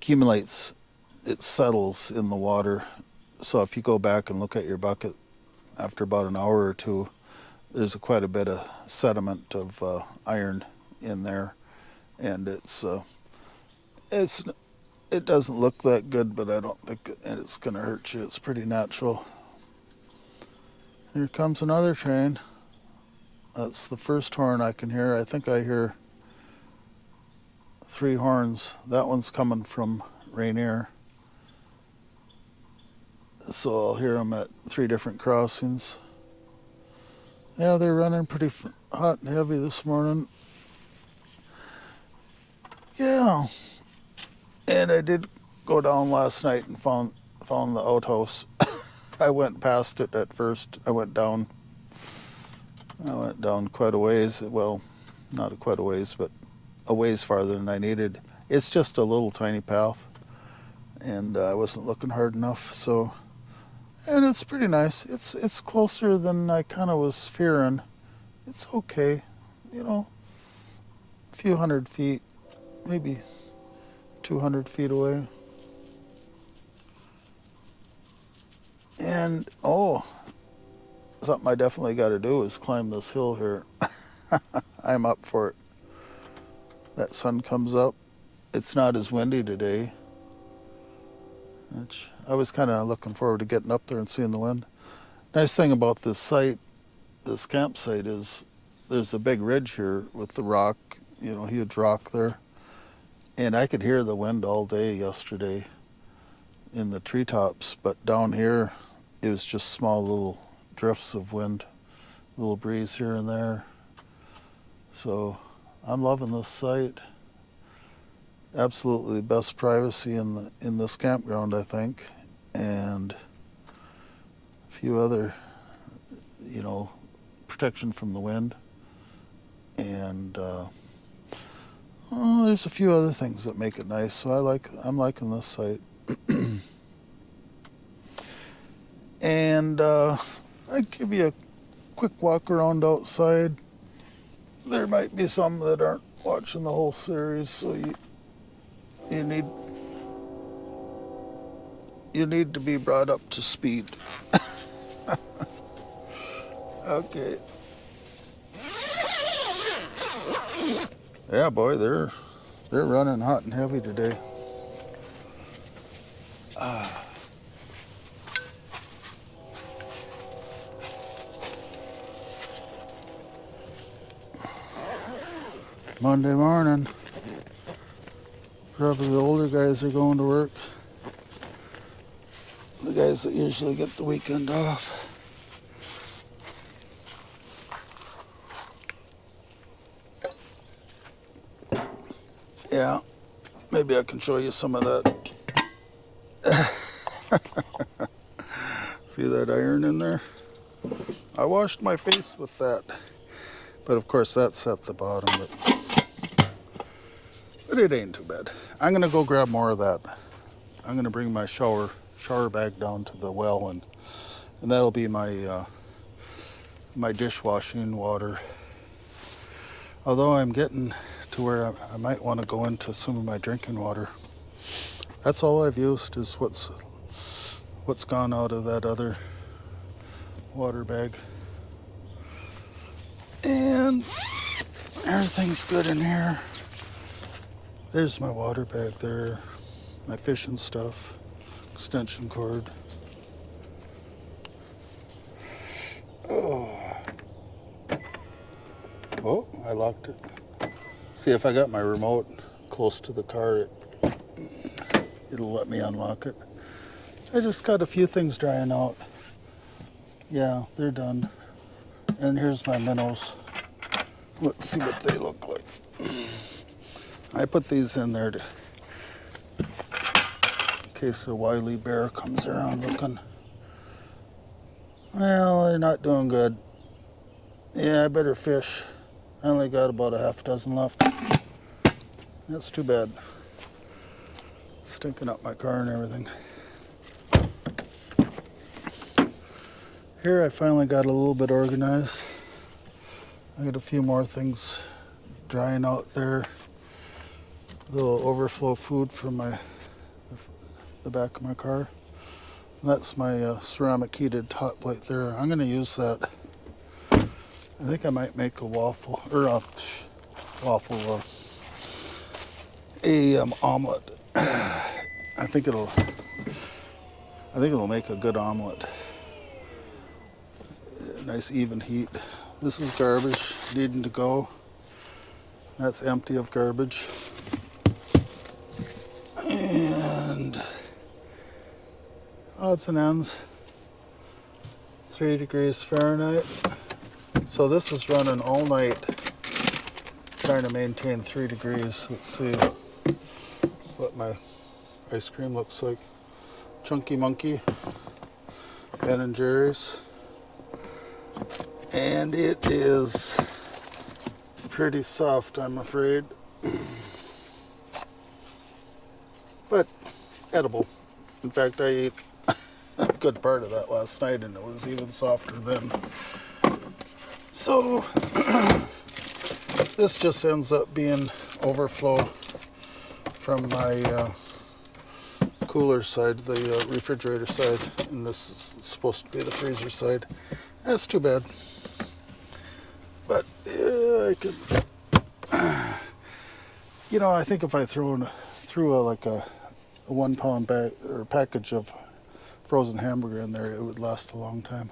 accumulates, it settles in the water. So if you go back and look at your bucket after about an hour or two, there's quite a bit of sediment of iron in there, and it doesn't look that good, but I don't think it's going to hurt you. It's pretty natural. Here comes another train. That's the first horn I can hear. I think I hear 3 horns. That one's coming from Rainier. So I'll hear them at 3 different crossings. Yeah, they're running pretty hot and heavy this morning. Yeah. And I did go down last night and found the outhouse. I went past it at first. I went down quite a ways. Well, not quite a ways, but a ways farther than I needed. It's just a little tiny path, and I wasn't looking hard enough. So, and it's pretty nice. It's closer than I kind of was fearing. It's okay, a few 100 feet, maybe 200 feet away. And something I definitely got to do is climb this hill here. I'm up for it. That sun comes up. It's not as windy today, which I was kind of looking forward to getting up there and seeing the wind. Nice thing about this campsite, is there's a big ridge here with the rock, huge rock there. And I could hear the wind all day yesterday in the treetops, but down here it was just small little drifts of wind, little breeze here and there. So I'm loving this site. Absolutely the best privacy in this campground, I think, and a few other, protection from the wind, and there's a few other things that make it nice. So I'm liking this site. And I'd give you a quick walk around outside. There might be some that aren't watching the whole series, so you need to be brought up to speed. Okay. Yeah, boy, they're running hot and heavy today. Monday morning. Probably the older guys are going to work. The guys that usually get the weekend off. Yeah, maybe I can show you some of that. See that iron in there? I washed my face with that. But of course that's at the bottom. But it ain't too bad. I'm gonna go grab more of that. I'm gonna bring my shower bag down to the well, and that'll be my my dishwashing water. Although I'm getting to where I might want to go into some of my drinking water. That's all I've used, is what's gone out of that other water bag. And everything's good in here. There's my water bag there, my fishing stuff, extension cord. Oh, I locked it. See, if I got my remote close to the car, it'll let me unlock it. I just got a few things drying out. Yeah, they're done. And here's my minnows. Let's see what they look like. I put these in there in case a wily bear comes around looking. Well, they're not doing good. Yeah, I better fish. I only got about a half dozen left. That's too bad. Stinking up my car and everything. Here I finally got a little bit organized. I got a few more things drying out there. A little overflow food from my the back of my car. And that's my ceramic heated hot plate there. I'm going to use that. I think I might make a waffle, or a waffle, omelet. I think it'll make a good omelet. Nice even heat. This is garbage needing to go. That's empty of garbage. And odds and ends, 3 degrees Fahrenheit. So this is running all night, trying to maintain 3 degrees. Let's see what my ice cream looks like. Chunky Monkey, Ben & Jerry's. And it is pretty soft, I'm afraid. But edible. In fact, I ate a good part of that last night and it was even softer then. So this just ends up being overflow from my cooler side, the refrigerator side, and this is supposed to be the freezer side. That's too bad. But I could, you know, I think if I threw like a 1 pound bag or package of frozen hamburger in there, it would last a long time.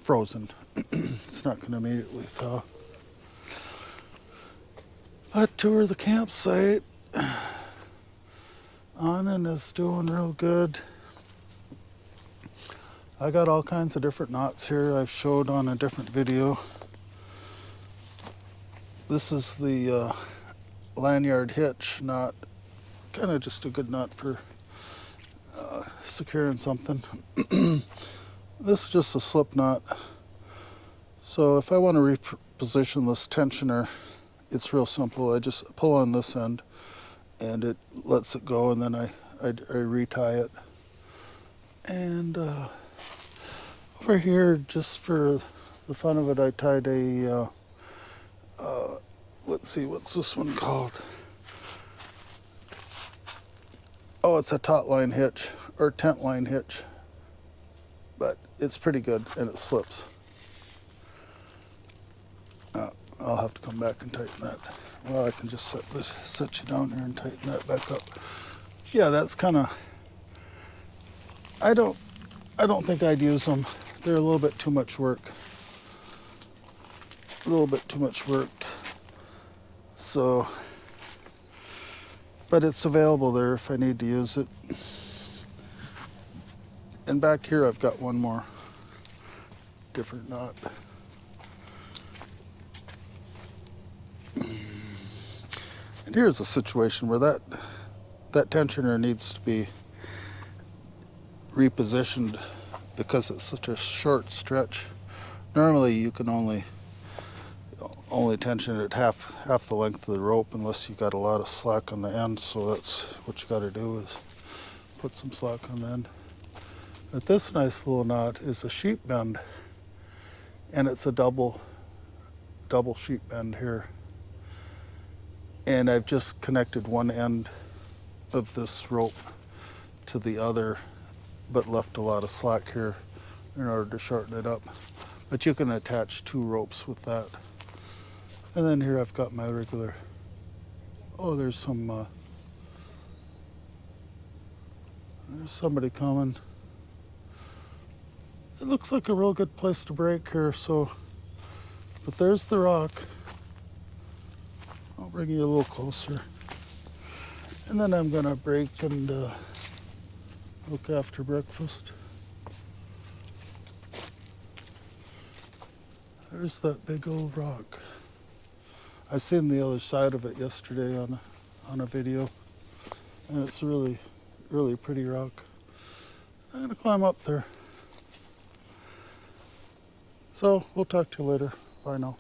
Frozen. It's not going to immediately thaw. But tour the campsite. Awning is doing real good. I got all kinds of different knots here I've showed on a different video. This is the lanyard hitch knot. Kind of just a good knot for securing something. This is just a slip knot. So if I want to reposition this tensioner, it's real simple. I just pull on this end and it lets it go, and then I retie it. And over here, just for the fun of it, I tied a, let's see, what's this one called? Oh, it's a taut line hitch, or tent line hitch. But it's pretty good, and it slips. I'll have to come back and tighten that. Well, I can just set you down here and tighten that back up. Yeah, that's kind of, I don't think I'd use them. They're a little bit too much work. A little bit too much work. So, but it's available there if I need to use it. And back here I've got one more different knot. And here's a situation where that tensioner needs to be repositioned because it's such a short stretch. Normally you can only tension it half the length of the rope unless you got a lot of slack on the end, so that's what you got to do is put some slack on the end. But this nice little knot is a sheep bend, and it's a double sheep bend here. And I've just connected one end of this rope to the other, but left a lot of slack here in order to shorten it up. But you can attach 2 ropes with that. And then here I've got my regular, oh, there's some, there's somebody coming. It looks like a real good place to break here, so, but there's the rock. I'll bring you a little closer. And then I'm gonna break and look after breakfast. There's that big old rock. I seen the other side of it yesterday on a video, and it's a really, really pretty rock. I'm gonna climb up there. So we'll talk to you later. Bye now.